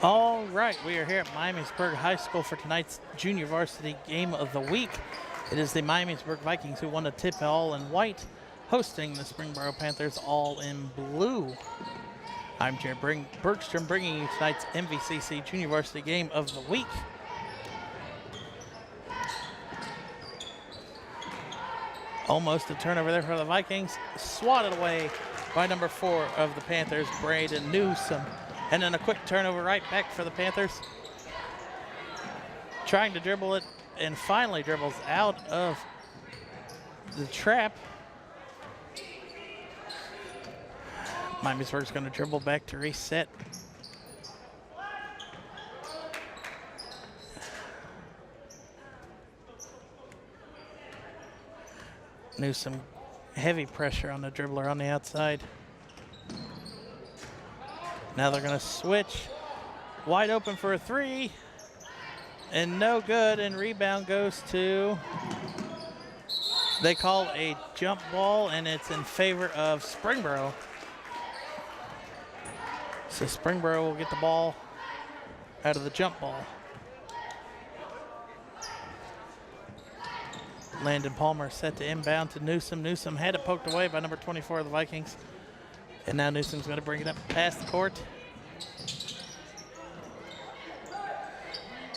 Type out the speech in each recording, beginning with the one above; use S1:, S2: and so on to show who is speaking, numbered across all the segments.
S1: All right, we are here at Miamisburg High School for tonight's junior varsity game of the week. It is the Miamisburg Vikings who won the tip all in white, hosting the Springboro Panthers all in blue. I'm Jared Bergstrom bringing you tonight's MVCC junior varsity game of the week. Almost a turnover there for the Vikings, swatted away by number 4 of the Panthers, Braden Newsome. And then a quick turnover right back for the Panthers. Trying to dribble it and finally dribbles out of the trap. Miamisburg's going to dribble back to reset. Newsome, heavy pressure on the dribbler on the outside. Now they're going to switch. Wide open for a 3. And no good. And rebound goes to, they call a jump ball, and it's in favor of Springboro. So Springboro will get the ball out of the jump ball. Landon Palmer set to inbound to Newsome. Newsome had it poked away by number 24 of the Vikings. And now Newsome's going to bring it up past the court.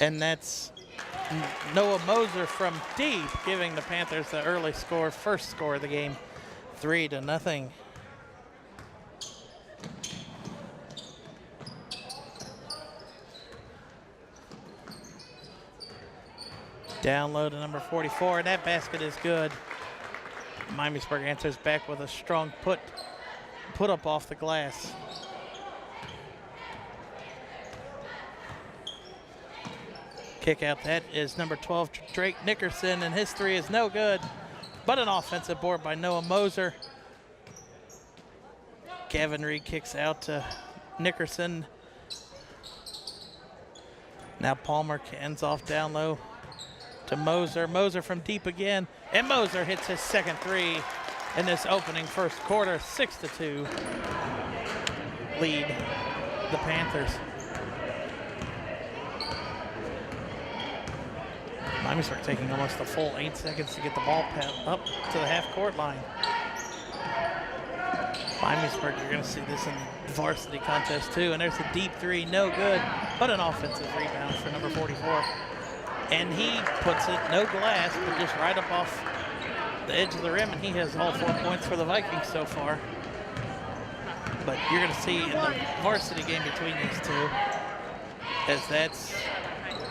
S1: And that's Noah Moser from deep, giving the Panthers the early score, first score of the game, 3-0. Down low to number 44, and that basket is good. Miamisburg answers back with a strong put up off the glass. Kick out, that is number 12, Drake Nickerson, and his 3 is no good, but an offensive board by Noah Moser. Gavin Reed kicks out to Nickerson. Now Palmer ends off down low to Moser. Moser from deep again, and Moser hits his second 3 in this opening first quarter. 6-2 lead the Panthers. Miamisburg taking almost a full 8 seconds to get the ball up to the half-court line. Miamisburg, you're going to see this in the varsity contest too, and there's a deep 3, no good, but an offensive rebound for number 44. And he puts it, no glass, but just right up off the edge of the rim, and he has all 4 points for the Vikings so far. But you're going to see in the varsity game between these two, as that's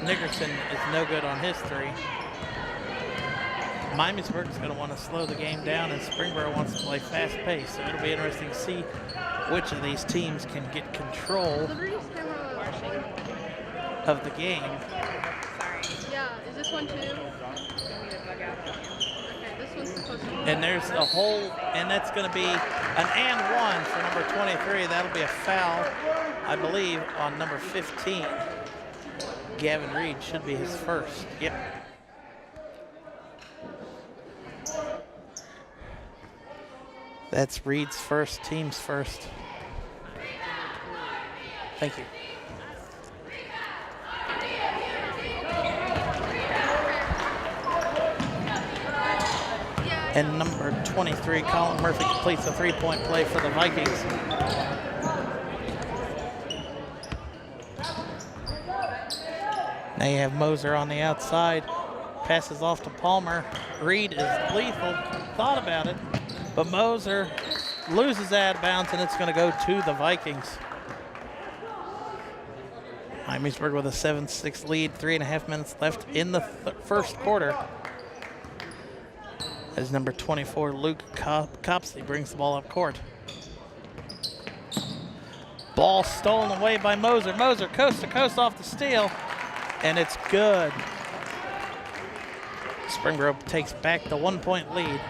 S1: Nickerson is no good on his 3. Miamisburg is going to want to slow the game down, and Springboro wants to play fast pace. So it'll be interesting to see which of these teams can get control of the game.
S2: Yeah, is this one too? Okay, this one's supposed to be.
S1: And there's a hole, and that's going to be an and 1 for number 23. That'll be a foul, I believe, on number 15. Gavin Reed should be his first. Yep. That's Reed's first, team's first. Thank you. And number 23, Colin Murphy, completes a 3-point play for the Vikings. Now you have Moser on the outside, passes off to Palmer. Reed is lethal, thought about it, but Moser loses out of bounds, and it's going to go to the Vikings. Miamisburg with a 7-6 lead, 3.5 minutes left in the first quarter. As number 24, Luke Copsley brings the ball up court. Ball stolen away by Moser. Moser coast to coast off the steal, and it's good. Springboro takes back the 1-point lead.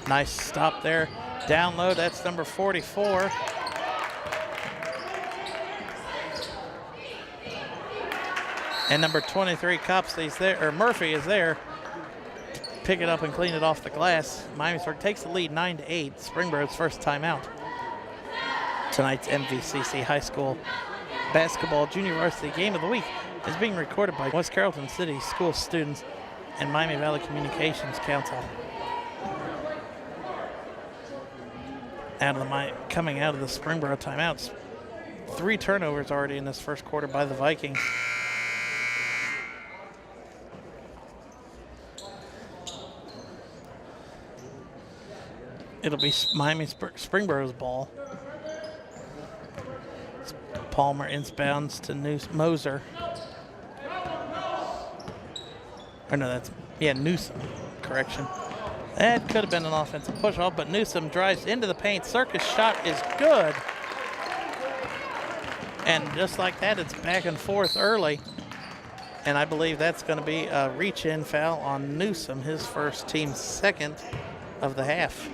S1: Nice stop there. Down low, that's number 44. And number 23, Copsley's there, or Murphy is there. Pick it up and clean it off the glass. Miamisburg takes the lead 9-8. Springboro's first timeout. Tonight's MVCC High School Basketball Junior Varsity Game of the Week is being recorded by West Carrollton City School students and Miami Valley Communications Council. Coming out of the Springboro timeouts, 3 turnovers already in this first quarter by the Vikings. It'll be Springboro's ball. Palmer inbounds to Moser. Or no, Newsom. Correction. That could have been an offensive push-off, but Newsom drives into the paint. Circus shot is good. And just like that, it's back and forth early. And I believe that's going to be a reach-in foul on Newsom, his first, team's second of the half.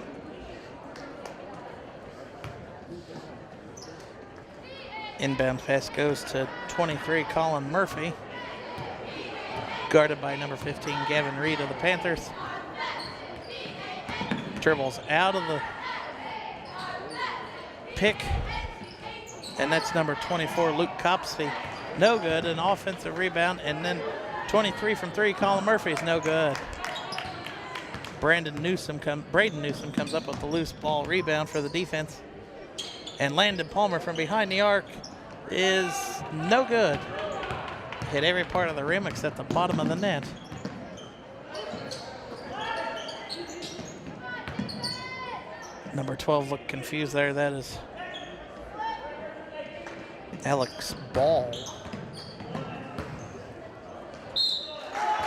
S1: Inbound pass goes to 23, Colin Murphy. Guarded by number 15, Gavin Reed of the Panthers. Dribbles out of the pick. And that's number 24, Luke Copsey. No good, an offensive rebound. And then 23 from 3, Colin Murphy is no good. Braden Newsom comes up with the loose ball rebound for the defense. And Landon Palmer from behind the arc is no good. Hit every part of the rim except the bottom of the net. Number 12 looked confused there. That is Alex Ball.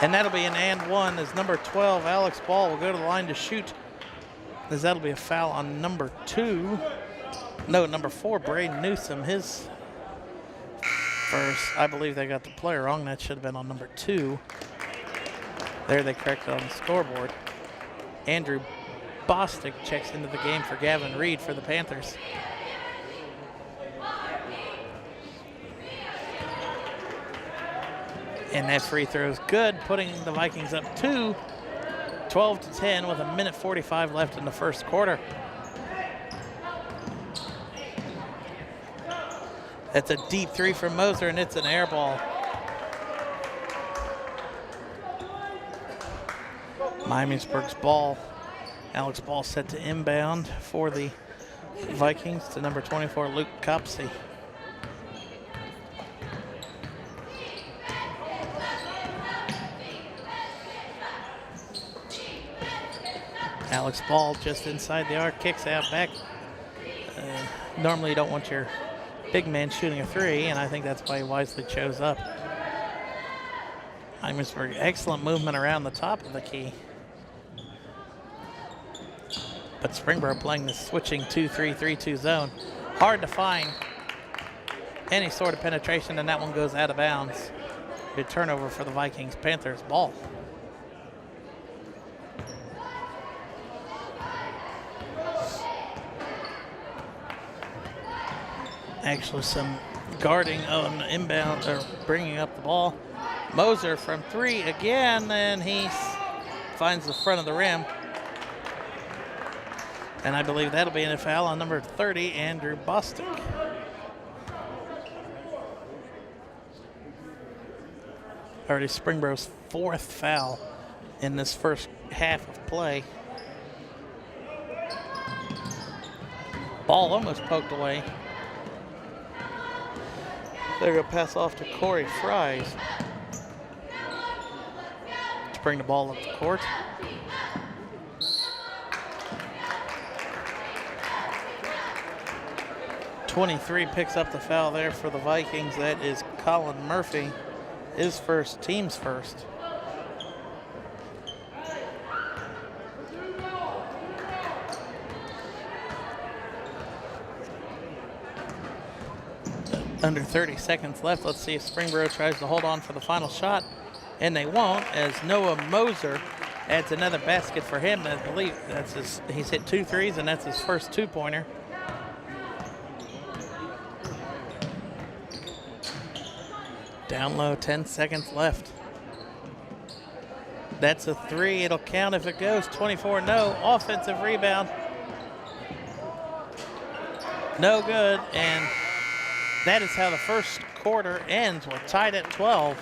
S1: And that'll be an and one as number 12, Alex Ball, will go to the line to shoot, as that'll be a foul on number 4, Braden Newsom, his first. I believe they got the player wrong. That should have been on number 2. There they corrected on the scoreboard. Andrew Bostic checks into the game for Gavin Reed for the Panthers. And that free throw is good, putting the Vikings up 12-10 with 1:45 left in the first quarter. That's a deep 3 from Moser, and it's an air ball. Miamisburg's ball. Alex Ball set to inbound for the Vikings to number 24, Luke Copsey. Alex Ball just inside the arc, kicks out back. Normally you don't want your big man shooting a 3, and I think that's why he wisely chose up. Miamisburg, excellent movement around the top of the key. But Springboro playing the switching 2-3-3-2 zone. Hard to find any sort of penetration, and that one goes out of bounds. Good turnover for the Vikings. Panthers ball. Actually some guarding on inbound, or bringing up the ball. Moser from 3 again, and he finds the front of the rim. And I believe that'll be a foul on number 30, Andrew Bostic. Already Springboro's 4th foul in this first half of play. Ball almost poked away. They're going to pass off to Corey Fries to bring the ball up the court. .23 picks up the foul there for the Vikings. That is Colin Murphy, his first, team's first. Under 30 seconds left. Let's see if Springboro tries to hold on for the final shot. And they won't, as Noah Moser adds another basket for him. I believe he's hit 2 threes, and that's his first 2-pointer. Down low, 10 seconds left. That's a 3. It'll count if it goes. 24, no. Offensive rebound. No good, and that is how the first quarter ends. We're tied at 12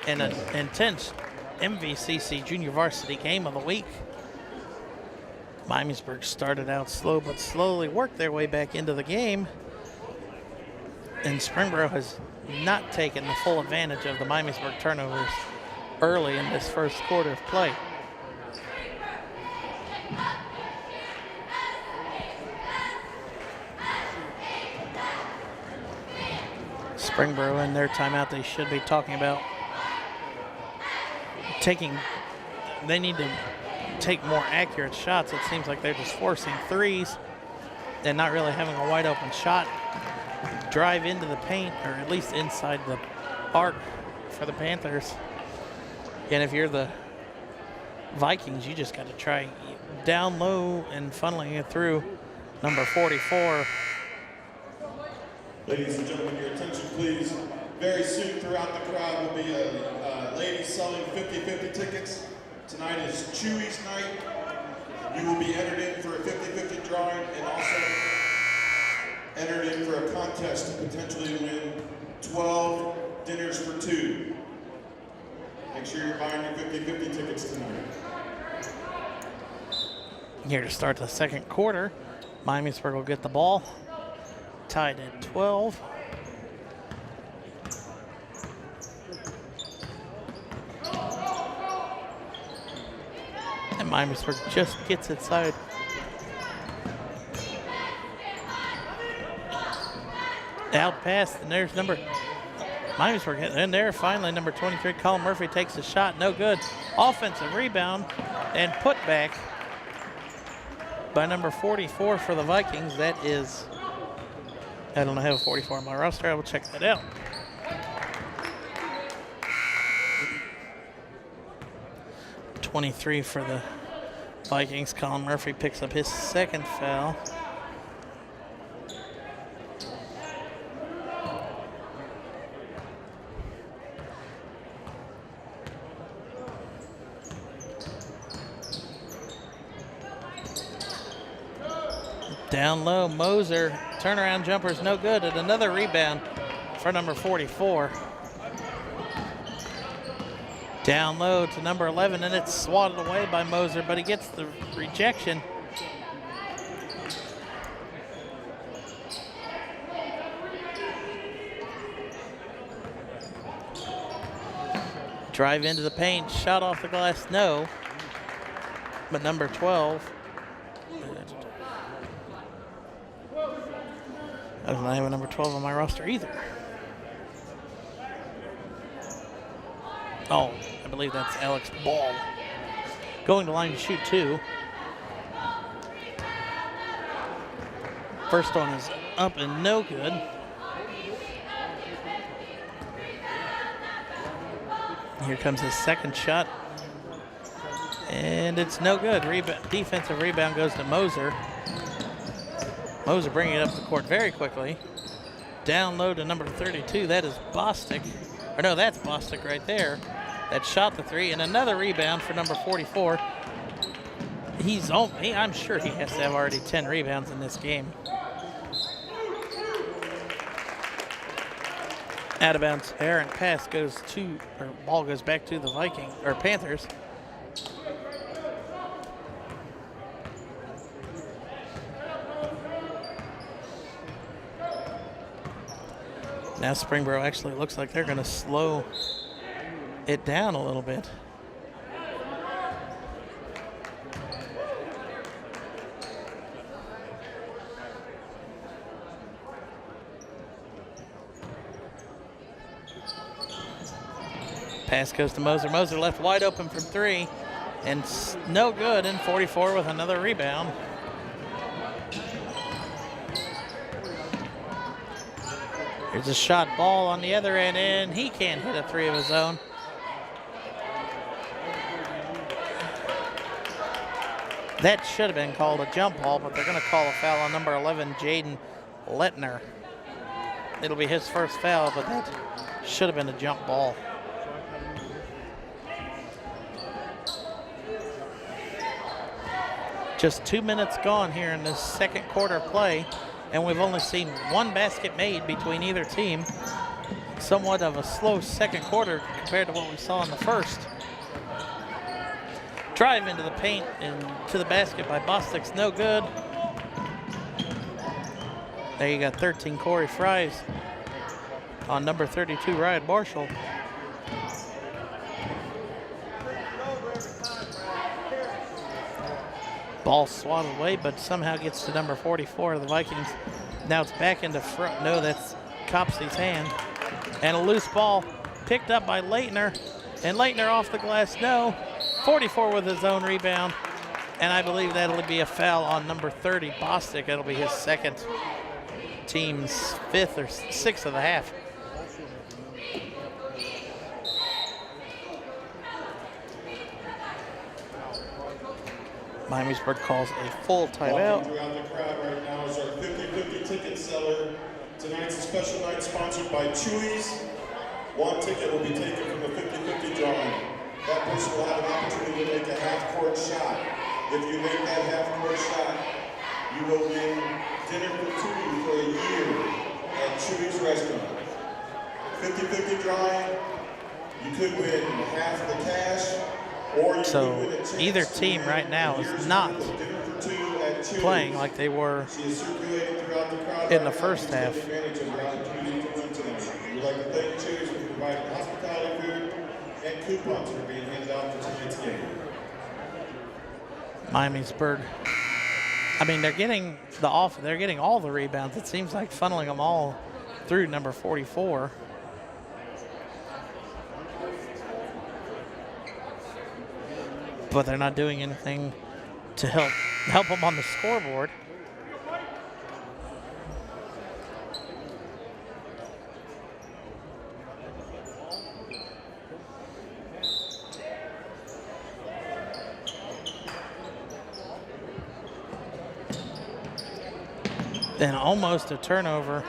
S1: in an intense MVCC Junior Varsity Game of the Week. Miamisburg started out slow, but slowly worked their way back into the game. And Springboro has not taken the full advantage of the Miamisburg turnovers early in this first quarter of play. Springboro in their timeout, they should be talking about they need to take more accurate shots. It seems like they're just forcing threes and not really having a wide open shot. Drive into the paint, or at least inside the arc for the Panthers. And if you're the Vikings, you just got to try down low and funneling it through number 44.
S3: Ladies and gentlemen, your attention please. Very soon throughout the crowd will be a lady selling 50-50 tickets. Tonight is Chewy's night. You will be entered in for a 50-50 drawing and also entered in for a contest to potentially win 12 dinners for 2. Make sure you're buying your 50-50 tickets tonight.
S1: Here to start the second quarter, Miamisburg will get the ball. Tied at 12. And Miamisburg just gets inside. Out pass, and there's Miamisburg in there. Finally, number 23, Colin Murphy takes a shot. No good. Offensive rebound and put back by number 44 for the Vikings. That is, I don't have a 44 on my roster. I will check that out. .23 for the Vikings. Colin Murphy picks up his second foul. Down low, Moser, turnaround jumper's no good, and another rebound for number 44. Down low to number 11, and it's swatted away by Moser, but he gets the rejection. Drive into the paint, shot off the glass, no. But number 12. I don't have a number 12 on my roster either. Oh, I believe that's Alex Ball. Going to line to shoot 2. First one is up and no good. Here comes his second shot. And it's no good. Defensive rebound goes to Moser. Moser bringing it up the court very quickly. Down low to number 32. That is Bostic. Or no, that's Bostic right there. That shot the 3. And another rebound for number 44. I'm sure he has to have already 10 rebounds in this game. Out of bounds, errant pass ball goes back to the Panthers. Now Springboro actually looks like they're going to slow it down a little bit. Pass goes to Moser. Moser left wide open from 3, and no good, and 44 with another rebound. Here's a shot ball on the other end, and he can't hit a 3 of his own. That should have been called a jump ball, but they're going to call a foul on number 11, Jaden Lettner. It'll be his first foul, but that should have been a jump ball. Just 2 minutes gone here in this second quarter play, and we've only seen one basket made between either team. Somewhat of a slow second quarter compared to what we saw in the first. Drive into the paint and to the basket by Bostic's no good. There you got 13 Corey Fries on number 32 Ryan Marshall. Ball swatted away, but somehow gets to number 44 of the Vikings. Now it's back into front. No, that's Copsey's hand. And a loose ball picked up by Leitner. And Leitner off the glass, no. 44 with his own rebound. And I believe that'll be a foul on number 30, Bostic. That'll be his second, team's fifth or sixth of the half. Miamisburg calls a full timeout.
S3: Walking throughout the crowd right now is our 50-50 ticket seller. Tonight's a special night sponsored by Chewy's. One ticket will be taken from the 50-50 drawing. That person will have an opportunity to make a half-court shot. If you make that half-court shot, you will win dinner for two for a year at Chewy's restaurant. 50-50 drawing, you could win half the cash.
S1: So either team right now is not playing like they were in the first half.
S3: We'd like to thank Chewy's for providing hospitality food and coupons that are being handed out for tonight's game.
S1: Miamisburg, I mean, they're getting all the rebounds. It seems like funneling them all through number 44. But they're not doing anything to help them on the scoreboard. And almost a turnover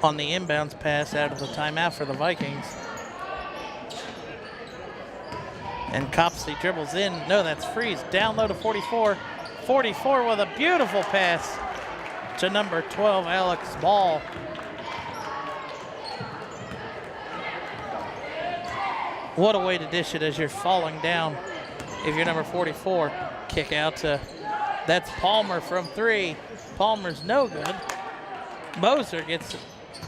S1: on the inbounds pass out of the timeout for the Vikings. And Copsey dribbles in. No, that's Freeze. Down low to 44. 44 with a beautiful pass to number 12, Alex Ball. What a way to dish it as you're falling down. If you're number 44, kick out to, that's Palmer from three. Palmer's no good. Moser gets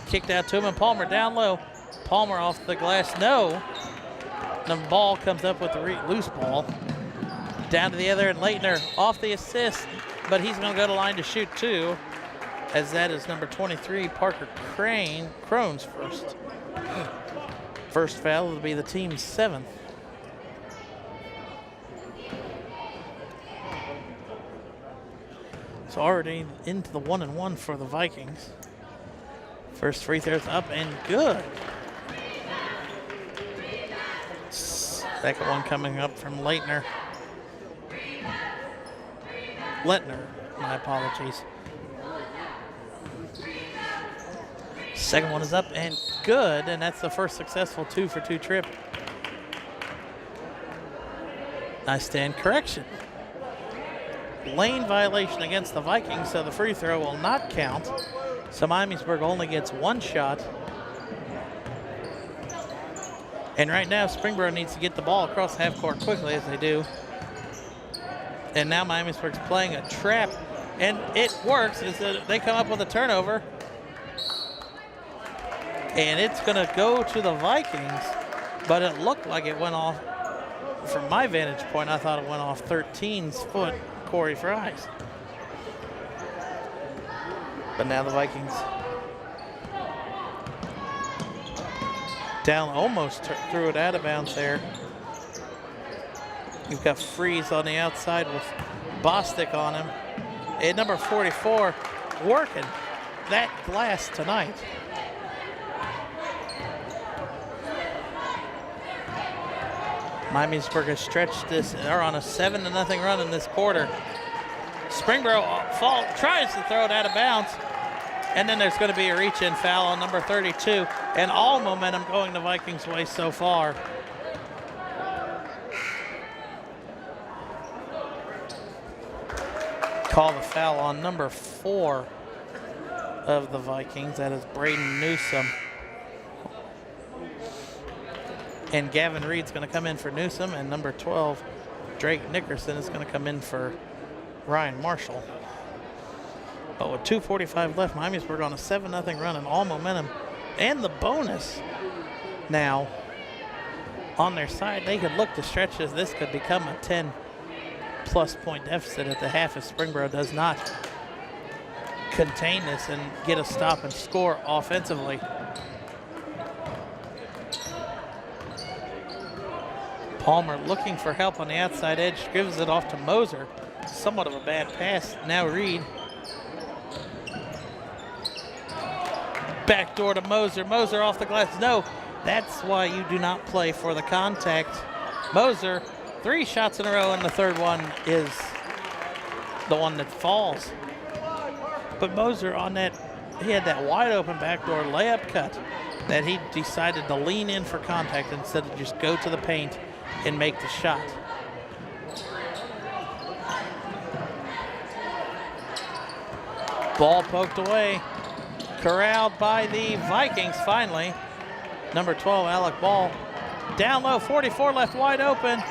S1: kicked out to him, and Palmer down low. Palmer off the glass, no. The ball comes up with the loose ball. Down to the other, and Leitner off the assist, but he's going to go to line to shoot two, as that is number 23, Parker Crone's first. First foul will be the team's seventh. So already into the 1-1 for the Vikings. First free throw's up and good. Second one coming up from Leitner. Leitner, my apologies. Second one is up and good, and that's the first successful 2-for-2 trip. Nice stand correction. Lane violation against the Vikings, so the free throw will not count. So Miamisburg only gets one shot. And right now, Springboro needs to get the ball across half court quickly, as they do. And now Miamisburg's playing a trap, and it works. They come up with a turnover. And it's going to go to the Vikings, but it looked like it went off. From my vantage point, I thought it went off 13's foot, Corey Fries. But now the Vikings down, almost threw it out of bounds there. You've got Freeze on the outside with Bostic on him. And number 44 working that glass tonight. Miamisburg has stretched this. They're on a 7-0 run in this quarter. Springboro tries to throw it out of bounds. And then there's going to be a reach-in foul on number 32. And all momentum going the Vikings' way so far. call the foul on number 4 of the Vikings. That is Braden Newsom. And Gavin Reed's going to come in for Newsom, and number 12, Drake Nickerson, is going to come in for Ryan Marshall. But with 2:45 left, Miamisburg on a 7-0 run and all momentum. And the bonus now on their side. They could look to stretch as this could become a 10-plus point deficit at the half if Springboro does not contain this and get a stop and score offensively. Palmer looking for help on the outside edge, gives it off to Moser. Somewhat of a bad pass. Now Reed. Backdoor to Moser. Moser off the glass. No, that's why you do not play for the contact. Moser, 3 shots in a row, and the third one is the one that falls. But Moser on that, he had that wide open backdoor layup cut that he decided to lean in for contact instead of just go to the paint and make the shot. Ball poked away. Corralled by the Vikings finally. Number 12, Alec Ball. Down low, 44 left wide open.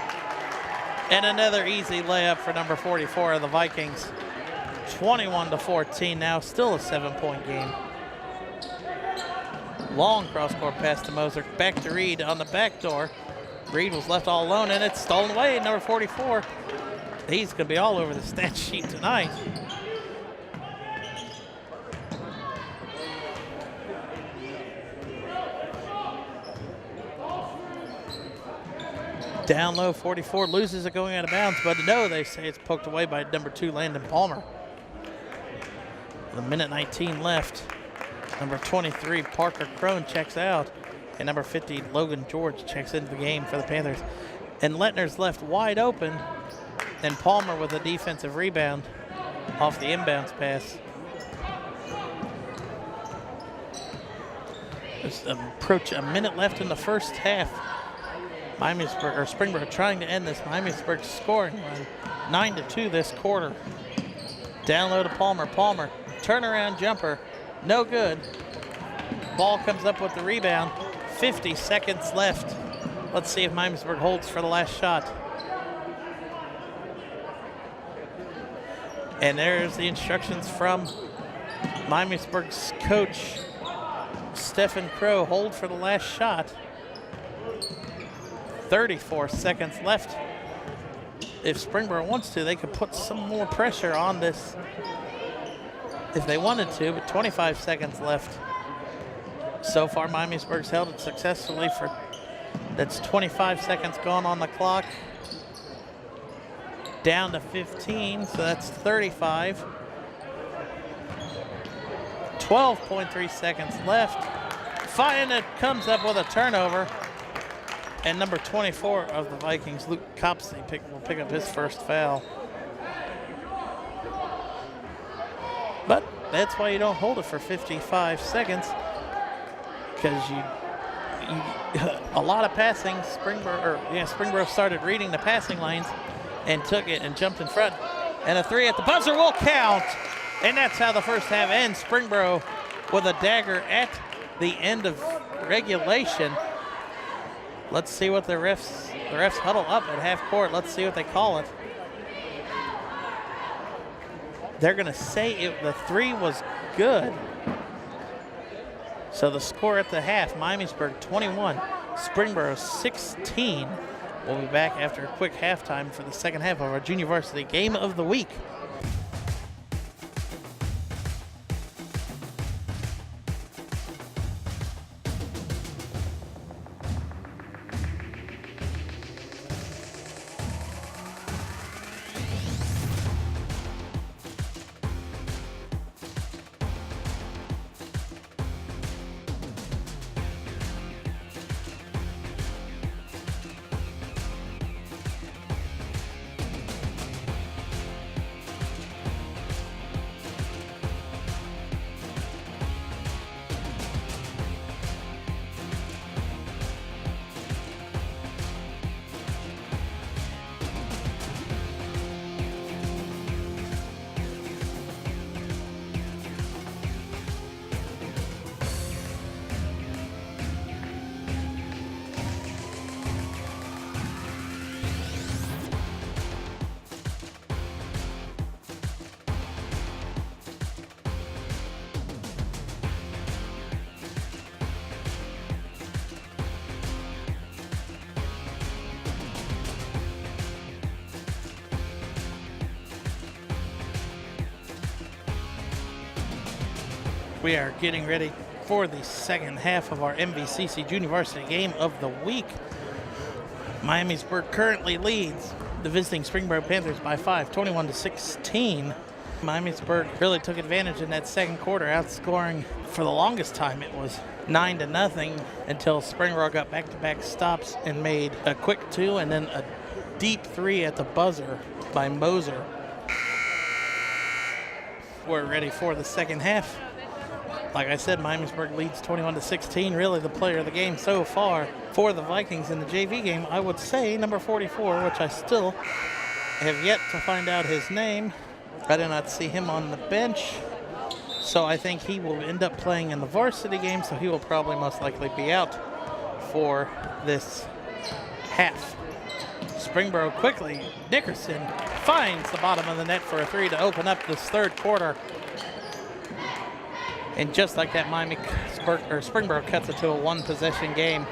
S1: And another easy layup for number 44 of the Vikings. 21-14 now, still a 7-point game. Long cross-court pass to Moser. Back to Reed on the back door. Reed was left all alone, and it's stolen away. Number 44. He's going to be all over the stat sheet tonight. Down low, 44 loses it going out of bounds, but no, they say it's poked away by number 2, Landon Palmer. With 1:19 left. Number 23, Parker Crone checks out. And number 50, Logan George checks into the game for the Panthers. And Lettner's left wide open. And Palmer with a defensive rebound off the inbounds pass. There's approach a minute left in the first half. Miamisburg, or Springboro, trying to end this Miamisburg scoring run. 9-2 this quarter. Down low to Palmer. Palmer, turnaround jumper, no good. Ball comes up with the rebound. 50 seconds left. Let's see if Miamisburg holds for the last shot. And there's the instructions from Miamisburg's coach, Stephen Crow. Hold for the last shot. 34 seconds left. If Springboro wants to, they could put some more pressure on this if they wanted to, but 25 seconds left. So far, Miamisburg's held it successfully for, that's 25 seconds gone on the clock. Down to 15, so that's 35. 12.3 seconds left. Finan comes up with a turnover. And number 24 of the Vikings, Luke Copsey, will pick up his first foul. But that's why you don't hold it for 55 seconds, because you a lot of passing. Springboro started reading the passing lanes and took it and jumped in front. And a 3 at the buzzer will count. And that's how the first half ends. Springboro with a dagger at the end of regulation. Let's see what the refs huddle up at half court. Let's see what they call it. They're going to say the 3 was good. So the score at the half, Miamisburg 21, Springboro 16. We'll be back after a quick halftime for the second half of our junior varsity game of the week. We are getting ready for the second half of our MVCC Junior Varsity Game of the Week. Miamisburg currently leads the visiting Springboro Panthers by 5, 21-16. Miamisburg really took advantage in that second quarter, outscoring for the longest time. It was 9-0 until Springboro got back-to-back stops and made a quick 2 and then a deep 3 at the buzzer by Moser. We're ready for the second half. Like I said, Miamisburg leads 21-16. Really the player of the game so far for the Vikings in the JV game, I would say number 44, which I still have yet to find out his name. I did not see him on the bench, so I think he will end up playing in the varsity game, so he will probably most likely be out for this half. Springboro quickly. Nickerson finds the bottom of the net for a 3 to open up this third quarter. And just like that, Springboro cuts it to a one-possession game.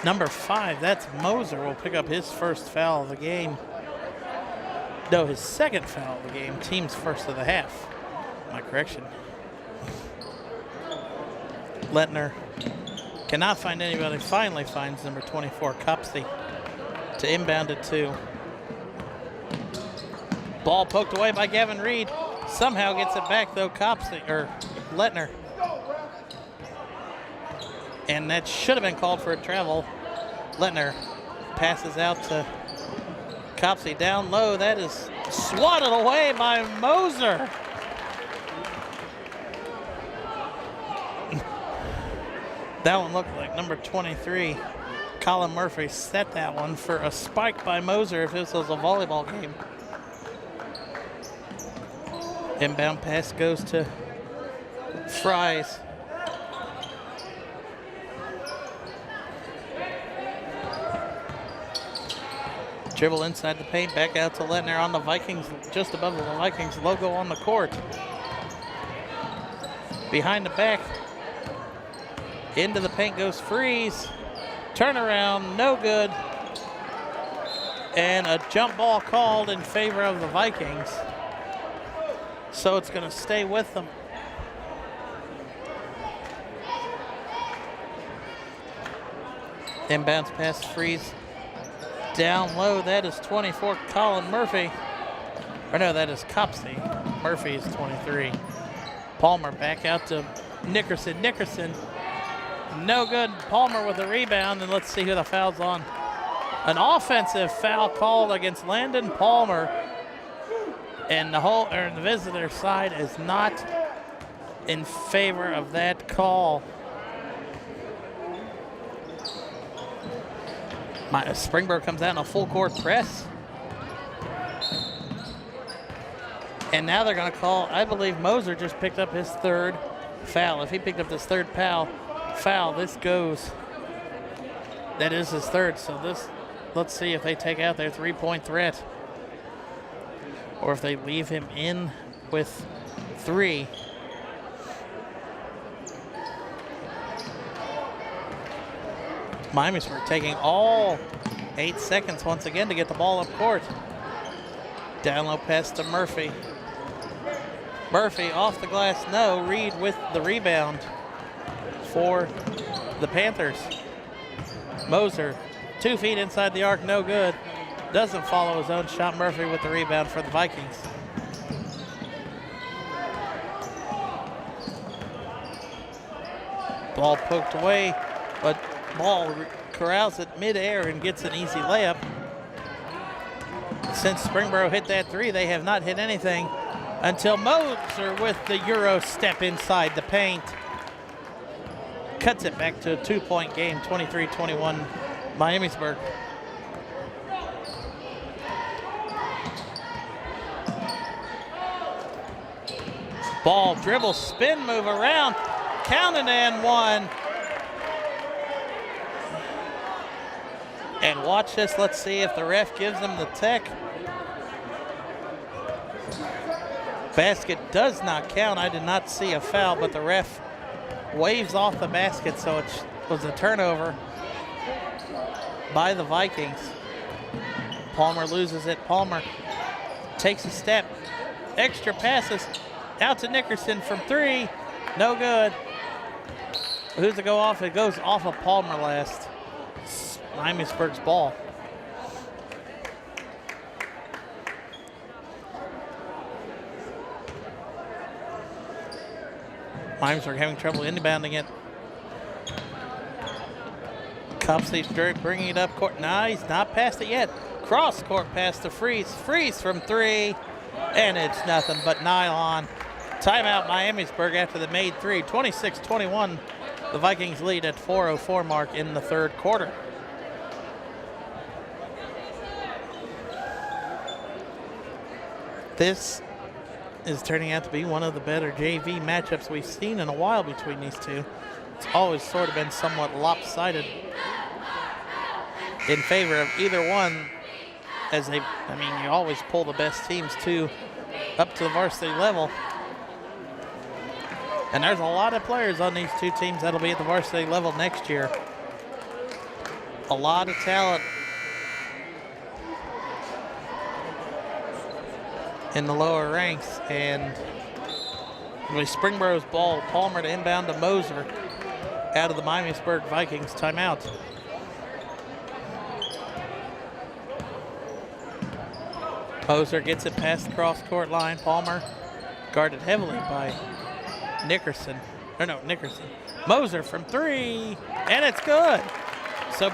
S1: Number 5, that's Moser, will pick up his first foul of the game. No, his second foul of the game, team's first of the half. My correction. Lettner cannot find anybody, finally finds number 24, Copsey, to inbound it to. Ball poked away by Gavin Reed. Somehow gets it back though, Lettner. And that should have been called for a travel. Lettner passes out to Copsey down low. That is swatted away by Moser. That one looked like number 23, Colin Murphy, set that one for a spike by Moser if this was a volleyball game. Inbound pass goes to Fries. Dribble inside the paint, back out to Lettner on the Vikings, just above the Vikings logo on the court. Behind the back, into the paint goes Freeze. Turnaround, no good. And a jump ball called in favor of the Vikings. So it's going to stay with them. Inbounds pass, Freeze. Down low, that is 24, Colin Murphy. Or no, that is Copsey. Murphy is 23. Palmer back out to Nickerson. Nickerson, no good. Palmer with a rebound, and let's see who the foul's on. An offensive foul called against Landon Palmer. And the visitor side is not in favor of that call. Springboro comes out in a full court press. And now they're going to call, I believe Moser just picked up his third foul. If he picked up this third foul, this goes. That is his third. So this, let's see if they take out their three-point threat, or if they leave him in with 3. Miamisburg taking all 8 seconds once again to get the ball up court. Down low pass to Murphy. Murphy off the glass, no. Reed with the rebound for the Panthers. Moser, 2 feet inside the arc, no good. Doesn't follow his own shot. Murphy with the rebound for the Vikings. Ball poked away, but ball corrals it midair and gets an easy layup. Since Springboro hit that 3, they have not hit anything until Moser with the Euro step inside the paint. Cuts it back to a 2-point game, 23-21, Miamisburg. Ball, dribble, spin move around, counted and 1. And watch this, let's see if the ref gives them the tech. Basket does not count. I did not see a foul, but the ref waves off the basket, so it was a turnover by the Vikings. Palmer loses it. Palmer takes a step, extra passes, out to Nickerson from 3, no good. Who's it go off? It goes off of Palmer last. It's Miamisburg's ball. Miamisburg having trouble inbounding it. Copsey's bringing it up court. No, he's not past it yet. Cross court pass to Freeze. Freeze from 3, and it's nothing but nylon. Timeout Miamisburg after the made 3. 26-21. The Vikings lead at 4:04 mark in the third quarter. This is turning out to be one of the better JV matchups we've seen in a while between these two. It's always sort of been somewhat lopsided in favor of either one, as you always pull the best teams up to the varsity level. And there's a lot of players on these two teams that'll be at the varsity level next year. A lot of talent in the lower ranks. And with Springboro's ball, Palmer to inbound to Moser out of the Miamisburg Vikings timeout. Moser gets it past the cross-court line. Palmer guarded heavily by Nickerson. Moser from 3, and it's good. So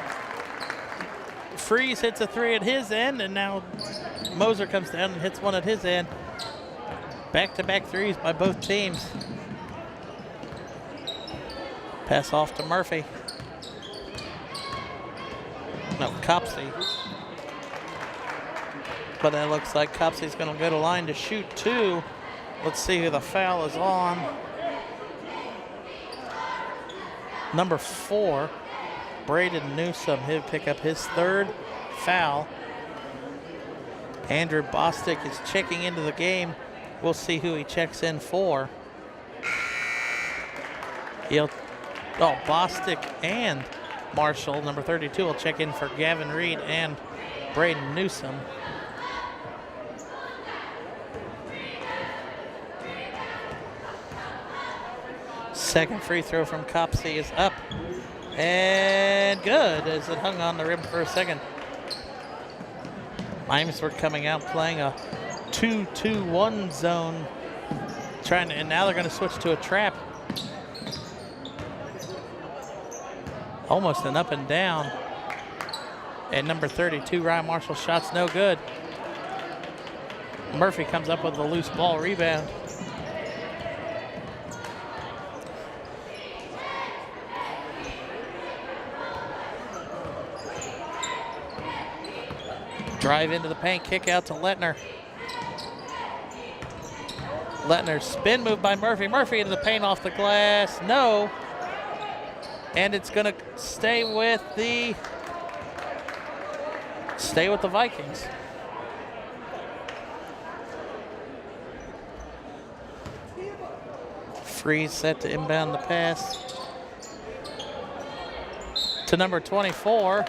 S1: Freeze hits a 3 at his end, and now Moser comes down and hits one at his end. Back-to-back threes by both teams. Pass off to Murphy. No, Copsey. But that looks like Copsey's going to go to line to shoot 2. Let's see who the foul is on. Number 4, Braden Newsom. He'll pick up his 3rd foul. Andrew Bostic is checking into the game. We'll see who he checks in for. Bostic and Marshall, number 32, will check in for Gavin Reed and Braden Newsom. Second free throw from Copsey is up and good as it hung on the rim for a second. Miamisburg coming out playing a 2-2-1 zone, and now they're going to switch to a trap. Almost an up and down. And number 32, Ryan Marshall, shot's no good. Murphy comes up with a loose ball rebound. Drive into the paint, kick out to Lettner. Lettner spin move by Murphy. Murphy into the paint off the glass, no. And it's gonna stay with the Vikings. Freeze set to inbound the pass to number 24.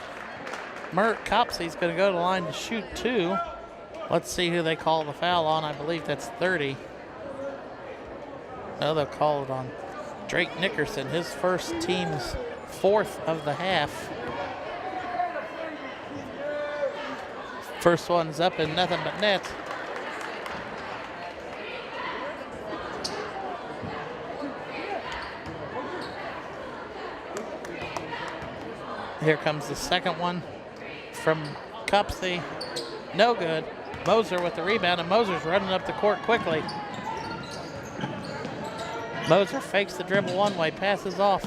S1: Mert Copsey's going to go to the line to shoot 2. Let's see who they call the foul on. I believe that's 30. No, they'll call it on Drake Nickerson, his first team's 4th of the half. First one's up and nothing but net. Here comes the second one from Copsey. No good. Moser with the rebound, and Moser's running up the court quickly. Moser fakes the dribble one way, passes off.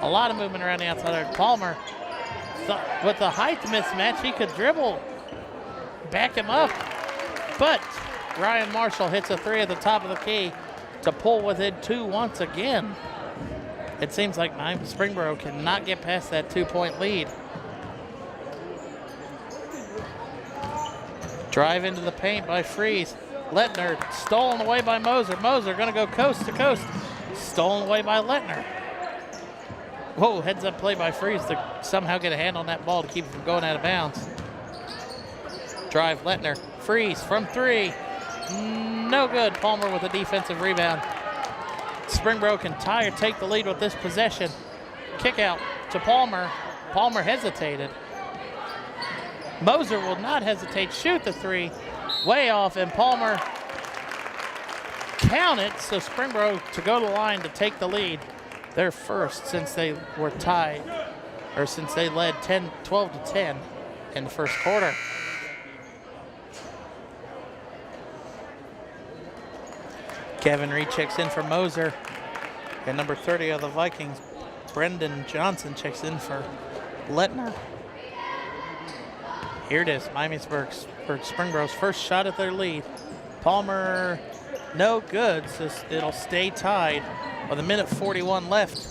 S1: A lot of movement around the outside there. Palmer, with the height mismatch, he could dribble, back him up. But Ryan Marshall hits a 3 at the top of the key to pull within 2 once again. It seems like Springboro cannot get past that 2-point lead. Drive into the paint by Freeze. Lettner stolen away by Moser. Moser gonna go coast to coast. Stolen away by Lettner. Whoa, heads up play by Freeze to somehow get a hand on that ball to keep it from going out of bounds. Drive Lettner, Freeze from 3. No good. Palmer with a defensive rebound. Springboro can tie or take the lead with this possession. Kick out to Palmer. Palmer hesitated. Moser will not hesitate. Shoot the 3. Way off, and Palmer count it. So Springboro to go to the line to take the lead. Their first since they were tied, or since they led 12 to 10 in the first quarter. Gavin Reed checks in for Moser. And number 30 of the Vikings, Brendan Johnson, checks in for Lettner. Here it is, Miamisburg's for Springboro's first shot at their lead. Palmer, no good, so it'll stay tied with 1:41 left.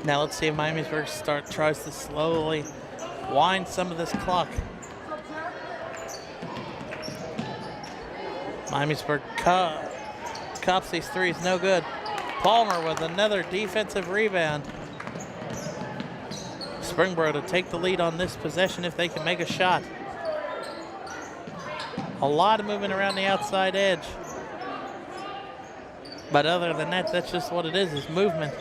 S1: Now let's see if Miamisburg tries to slowly wind some of this clock. Miamisburg cops these threes, no good. Palmer with another defensive rebound. Springboro to take the lead on this possession if they can make a shot. A lot of movement around the outside edge. But other than that, that's just what it is movement.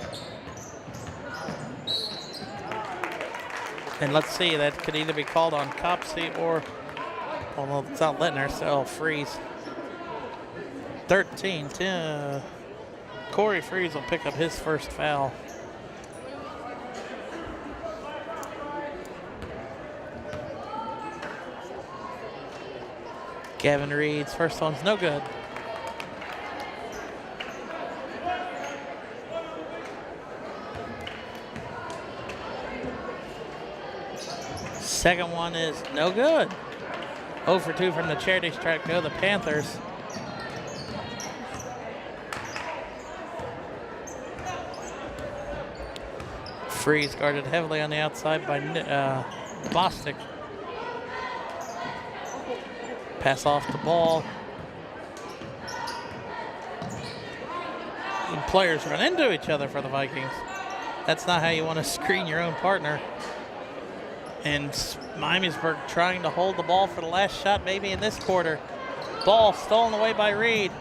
S1: And let's see, that could either be called on Copsey or, although it's not Lettner, so Freeze. 13-10. Corey Freeze will pick up his first foul. Gavin Reed's first one's no good. Second one is no good. 0 for 2 from the charity stripe go the Panthers. Freeze guarded heavily on the outside by Bostic. Pass off the ball. And players run into each other for the Vikings. That's not how you want to screen your own partner. And Miamisburg trying to hold the ball for the last shot maybe in this quarter. Ball stolen away by Reed.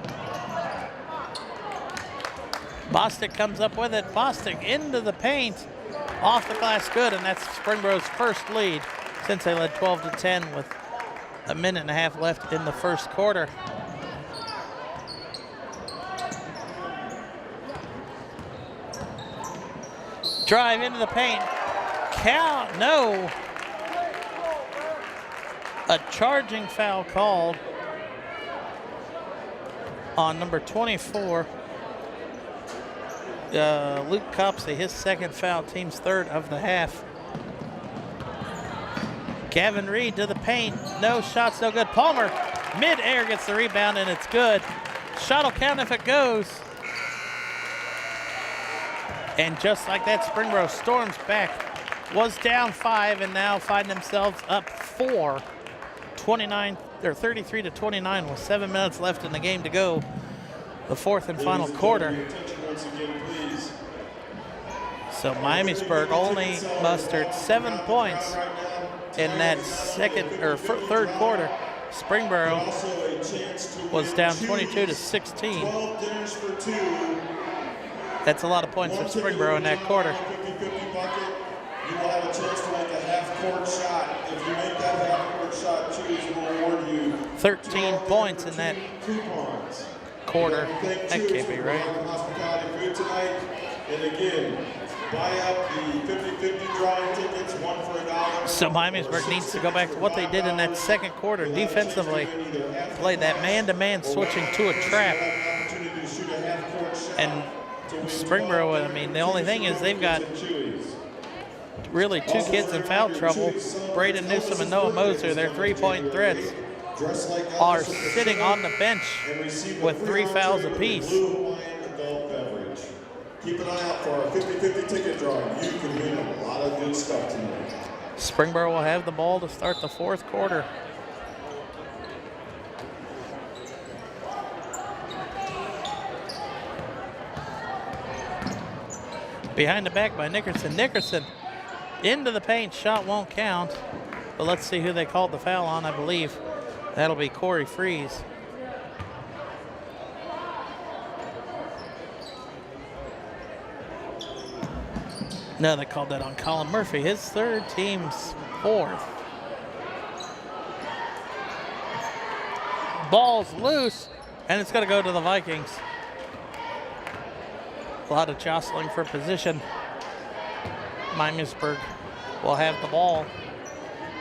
S1: Bostic comes up with it. Bostic into the paint. Off the glass, good, and that's Springboro's first lead since they led 12 to 10 with 1.5 minutes left in the first quarter. Drive into the paint. Count, no. A charging foul called on number 24. Luke Copsey, his second foul, team's third of the half. Gavin Reed to the paint. No shots, no good. Palmer, mid-air, gets the rebound, and it's good. Shot will count if it goes. And just like that, Springboro storms back. Was down 5 and now find themselves up 4. 33 to 29 with 7 minutes left in the game to go. The fourth and final quarter. So Miamisburg only mustered 7 points in that third quarter. Springboro was down 22 to 16. That's a lot of points for Springboro in that quarter.
S3: You will have a chance to make a half-court shot. If you make that half-court shot, Chewies will award you
S1: 13 points in that quarter. That can't be right.
S3: Hospitality food tonight. And again, buy up the 50-50 drawing tickets, 1 for $1.
S1: So Miamisburg needs to go back to what they did in that second quarter defensively. Play that man-to-man switching to a trap. And Springboro, I mean, the only thing is they've got really 2 kids in foul trouble. Braden Newsom and Noah Moser, their 3-point threats, are sitting on the bench with 3 fouls apiece.
S3: Keep an eye out for our 50-50 ticket drawing. You can win a lot of good stuff tonight.
S1: Springboro will have the ball to start the fourth quarter. Behind the back by Nickerson. Nickerson into the paint. Shot won't count. But let's see who they called the foul on, I believe. That'll be Corey Freeze. No, they called that on Colin Murphy, his third, team's fourth. Ball's loose, and it's going to go to the Vikings. A lot of jostling for position. Miamisburg will have the ball.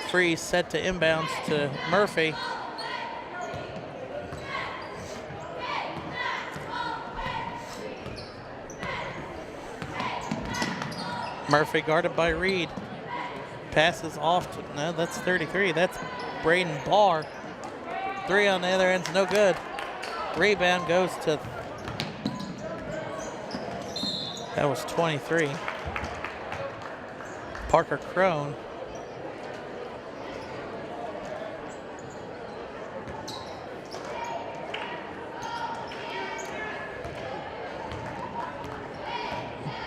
S1: Freeze set to inbounds to Murphy. Murphy guarded by Reed. Passes off to, no, that's 33. That's Braden Barr. 3 on the other end's no good. Rebound goes to, that was 23. Parker Crone.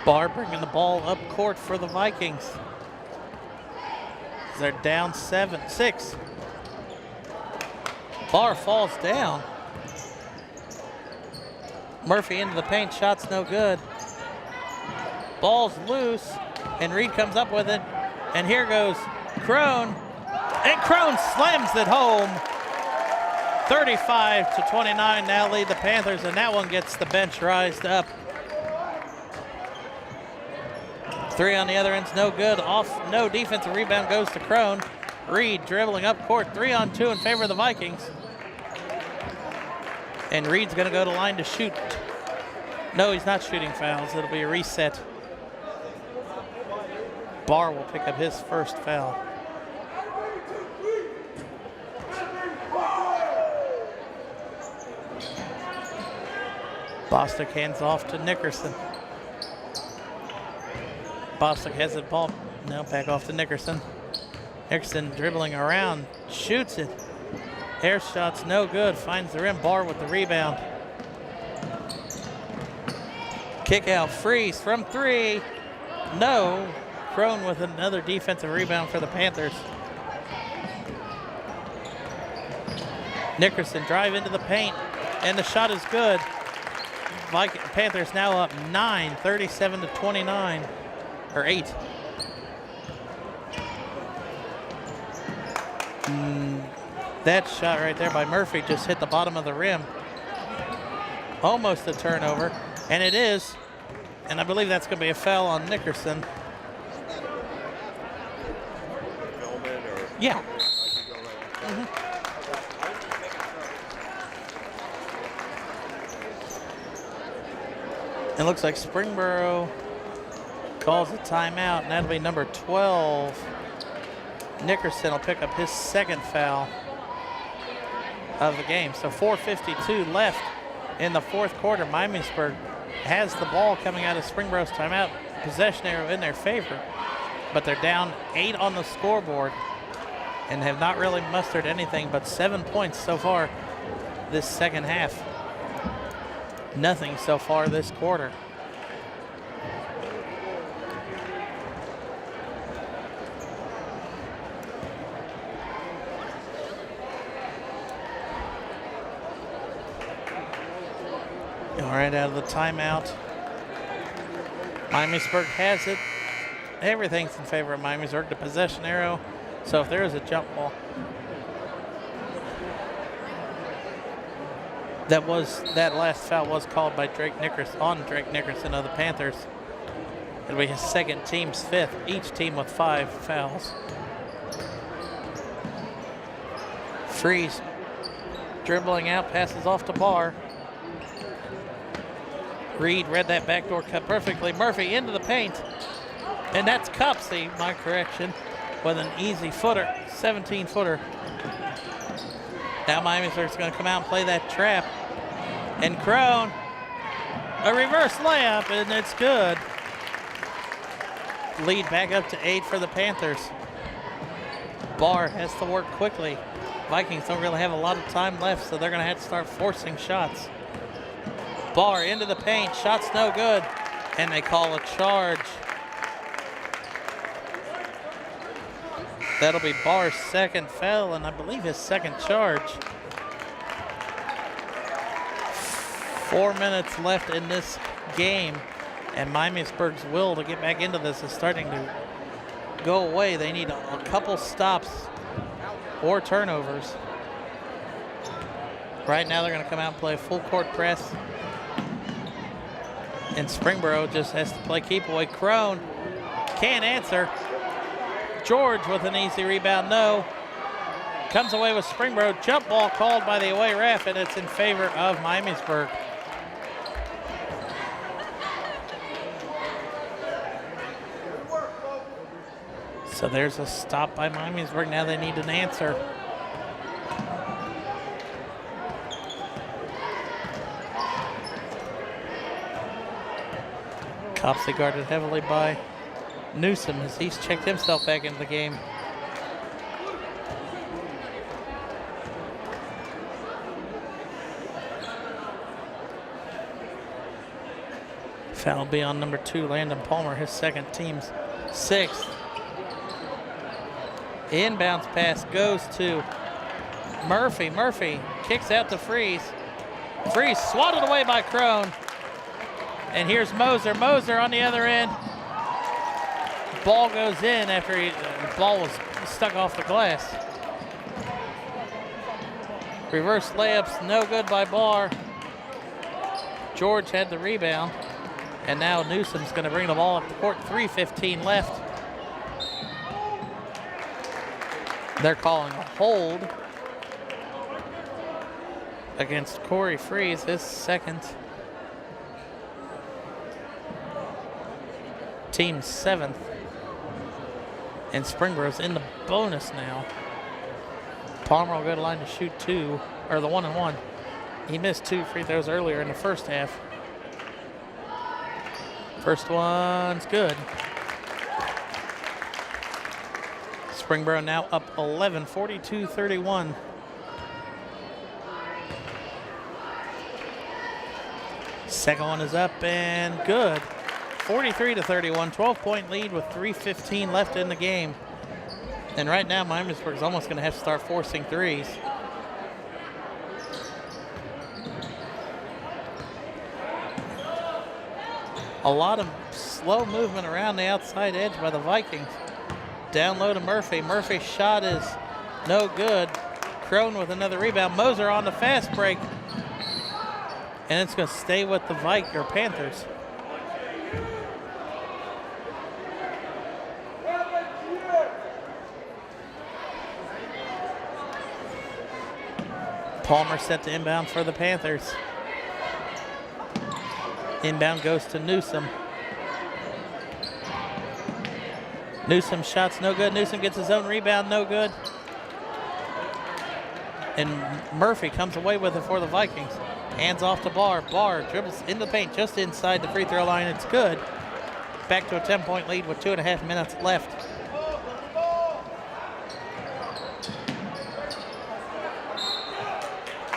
S1: Barr bringing the ball up court for the Vikings. They're down 6. Barr falls down. Murphy into the paint, shot's no good. Ball's loose, and Reed comes up with it. And here goes Crone, and Crone slams it home. 35-29 now lead the Panthers, and that one gets the bench rised up. 3 on the other end's no good. Off, no defensive rebound goes to Crone. Reed dribbling up court, 3-on-2 in favor of the Vikings. And Reed's gonna go to line to shoot. No, he's not shooting fouls. It'll be a reset. Barr will pick up his first foul. Bostock hands off to Nickerson. Bostock has the ball. Now back off to Nickerson. Nickerson dribbling around, shoots it. Air shot's no good, finds the rim. Barr with the rebound. Kick out, Freeze from 3. No. Crone with another defensive rebound for the Panthers. Nickerson drive into the paint, and the shot is good. Panthers now up 9, 37-29, or 8. That shot right there by Murphy just hit the bottom of the rim. Almost a turnover, and it is. And I believe that's going to be a foul on Nickerson. Yeah. It looks like Springboro calls a timeout, and that'll be number 12. Nickerson will pick up his second foul of the game. So 4:52 left in the fourth quarter. Miamisburg has the ball coming out of Springboro's timeout. Possession arrow in their favor, but they're down 8 on the scoreboard and have not really mustered anything but 7 points so far this second half. Nothing so far this quarter. All right, out of the timeout. Miamisburg has it. Everything's in favor of Miamisburg. The possession arrow. So if there is a jump ball, that last foul was called by Drake Nickerson of the Panthers. It'll be his second, team's 5th. Each team with 5 fouls. Freeze dribbling out, passes off to Barr. Reed read that backdoor cut perfectly. Murphy into the paint. And that's Copsey, my correction, with an easy footer, 17-footer. Now Miamisburg's going to come out and play that trap. And Crone, a reverse layup, and it's good. Lead back up to 8 for the Panthers. Barr has to work quickly. Vikings don't really have a lot of time left, so they're going to have to start forcing shots. Barr into the paint, shot's no good, and they call a charge. That'll be Barr's second foul, and I believe his second charge. 4 minutes left in this game, and Miamisburg's will to get back into this is starting to go away. They need a couple stops or turnovers. Right now they're going to come out and play a full court press. And Springboro just has to play keep away. Crone can't answer. George with an easy rebound, no. Comes away with Springboro. Jump ball called by the away ref, and it's in favor of Miamisburg. So there's a stop by Miamisburg. Now they need an answer. Copsey guarded heavily by Newsom as he's checked himself back into the game. Foul will be on number 2, Landon Palmer, his second, team's 6th. Inbounds pass goes to Murphy. Murphy kicks out to Freeze. Freeze swatted away by Crone. And here's Moser. Moser on the other end. Ball goes in after the ball was stuck off the glass. Reverse layups, no good by Barr. George had the rebound. And now Newsom's going to bring the ball up the court. 3:15 left. They're calling a hold against Corey Freeze, his second. Team 7th. And Springboro's in the bonus now. Palmer will go to the line to shoot 2, or the 1-and-1. He missed 2 free throws earlier in the first half. First one's good. Springboro now up 11, 42-31. Second one is up and good. 43-31, 12-point lead with 3:15 left in the game. And right now, Miamisburg is almost going to have to start forcing threes. A lot of slow movement around the outside edge by the Vikings. Down low to Murphy. Murphy's shot is no good. Crone with another rebound. Moser on the fast break. And it's going to stay with the Panthers. Palmer set to inbound for the Panthers. Inbound goes to Newsom. Newsom shots no good. Newsom gets his own rebound, no good. And Murphy comes away with it for the Vikings. Hands off to Barr. Barr dribbles in the paint just inside the free throw line. It's good. Back to a 10-point lead with 2.5 minutes left.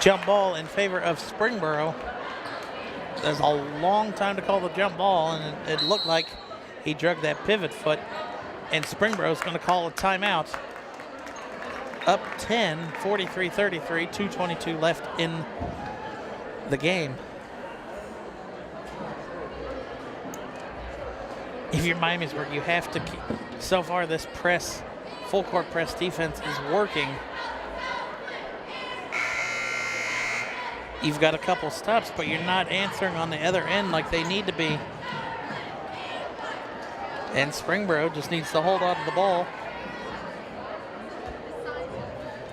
S1: Jump ball in favor of Springboro. There's a long time to call the jump ball, and it looked like he drug that pivot foot. And Springboro's going to call a timeout. Up 10, 43-33, 2:22 left in the game. If you're Miamisburg, you have to keep. So far, this press, full court press defense is working. You've got a couple stops, but you're not answering on the other end like they need to be. And Springboro just needs to hold on to the ball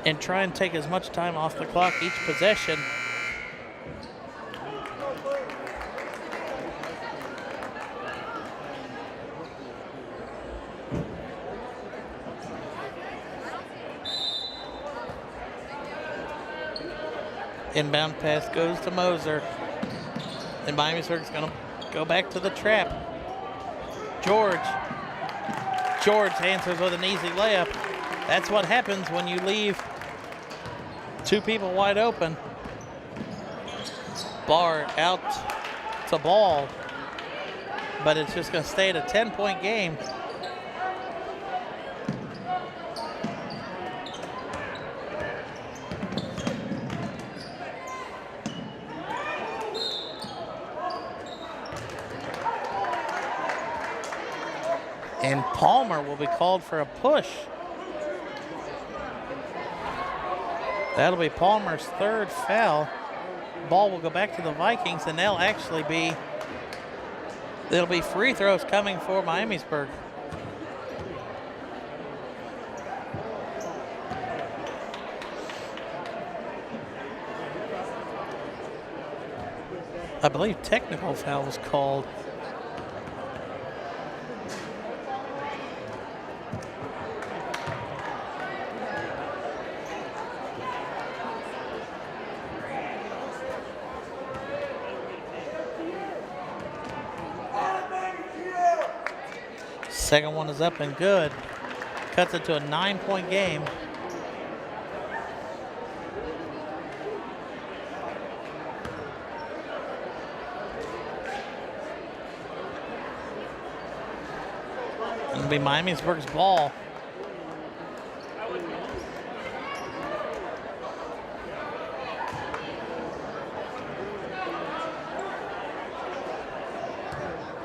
S1: and try and take as much time off the clock each possession. Inbound pass goes to Moser. And Miamisburg's going to go back to the trap. George answers with an easy layup. That's what happens when you leave two people wide open. Barr out to ball, but it's just going to stay at a 10-point game. Palmer will be called for a push. That'll be Palmer's third foul. Ball will go back to the Vikings, and there'll be free throws coming for Miamisburg. I believe technical foul was called. Second one is up and good. Cuts it to a 9-point game. It'll be Miamisburg's ball.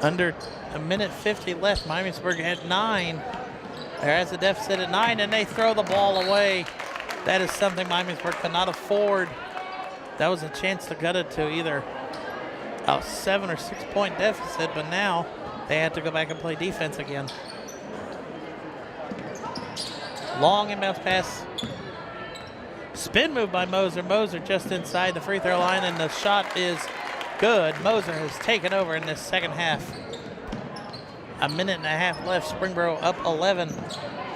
S1: Under a minute 50 left. Miamisburg at 9. There has a deficit at 9, and they throw the ball away. That is something Miamisburg could not afford. That was a chance to gut it to either a 7 or 6 point deficit, but now they had to go back and play defense again. Long inbounds pass. Spin move by Moser. Moser just inside the free throw line, and the shot is good. Moser has taken over in this second half. A minute and a half left. Springboro up 11.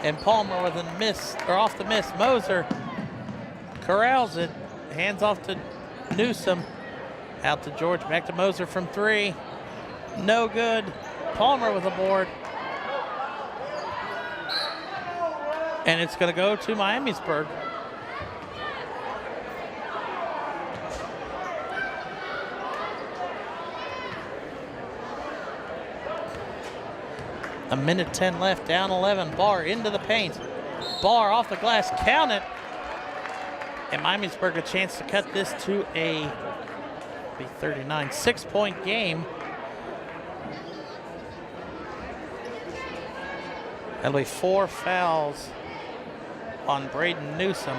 S1: And Palmer with a miss, or off the miss. Moser corrals it. Hands off to Newsom. Out to George. Back to Moser from 3. No good. Palmer with a board. And it's going to go to Miamisburg. A minute 10 left, down 11. Barr into the paint. Barr off the glass, count it. And Miamisburg a chance to cut this to a 39, 6-point game. That'll be 4 fouls on Braden Newsom.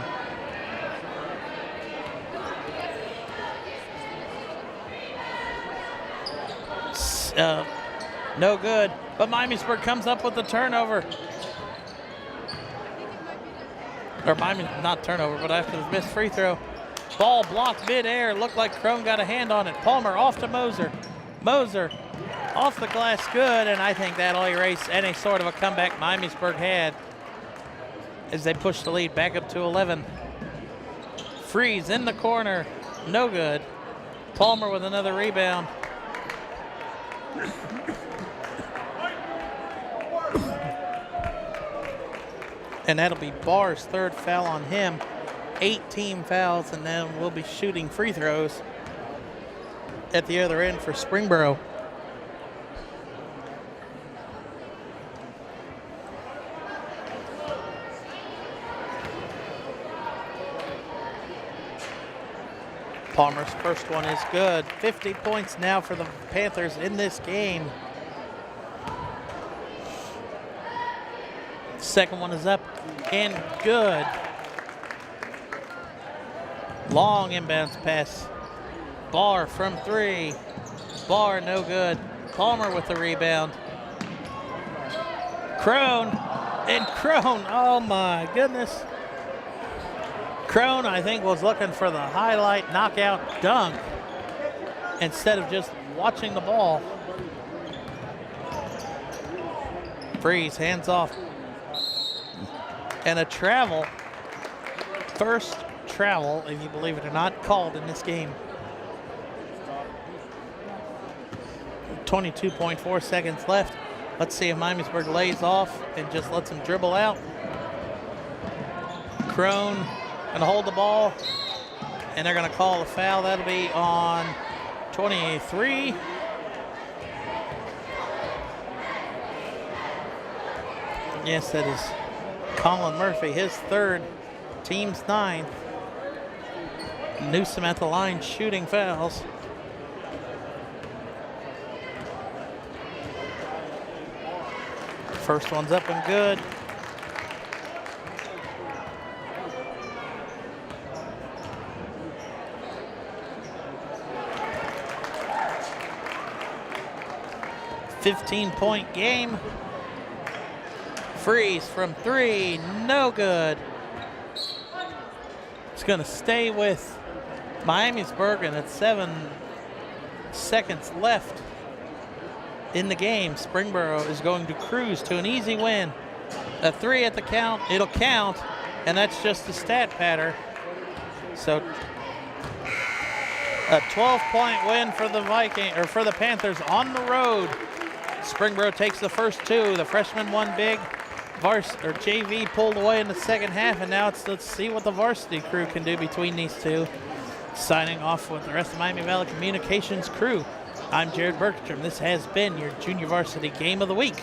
S1: No good, but Miamisburg comes up with the turnover. Or not turnover, but after the missed free throw. Ball blocked midair, looked like Crone got a hand on it. Palmer off to Moser. Moser off the glass, good, and I think that'll erase any sort of a comeback Miamisburg had as they push the lead back up to 11. Freeze in the corner, no good. Palmer with another rebound. And that'll be Barr's third foul on him. 8 team fouls, and then we'll be shooting free throws at the other end for Springboro. Palmer's first one is good. 50 points now for the Panthers in this game. Second one is up and good. Long inbounds pass. Barr from 3. Barr no good. Palmer with the rebound. Crone, and Crone, oh my goodness. Crone, I think, was looking for the highlight knockout dunk instead of just watching the ball. Freeze, hands off. And a travel, first travel, if you believe it or not, called in this game. 22.4 seconds left. Let's see if Miamisburg lays off and just lets them dribble out. Crone gonna hold the ball, and they're gonna call a foul. That'll be on 23. Yes, that is Colin Murphy, his third, team's 9th. Newsom at the line shooting fouls. First one's up and good. .15 game. Freeze from 3, no good. It's going to stay with Miamisburg, and it's 7 seconds left in the game. Springboro is going to cruise to an easy win. A 3 at the count, it'll count, and that's just the stat pattern. So a 12-point win for the Panthers on the road. Springboro takes the first 2. The freshman won big. JV pulled away in the second half, and now let's see what the varsity crew can do between these two. Signing off with the rest of Miami Valley Communications crew, I'm Jared Bergstrom. This has been your Junior Varsity Game of the Week.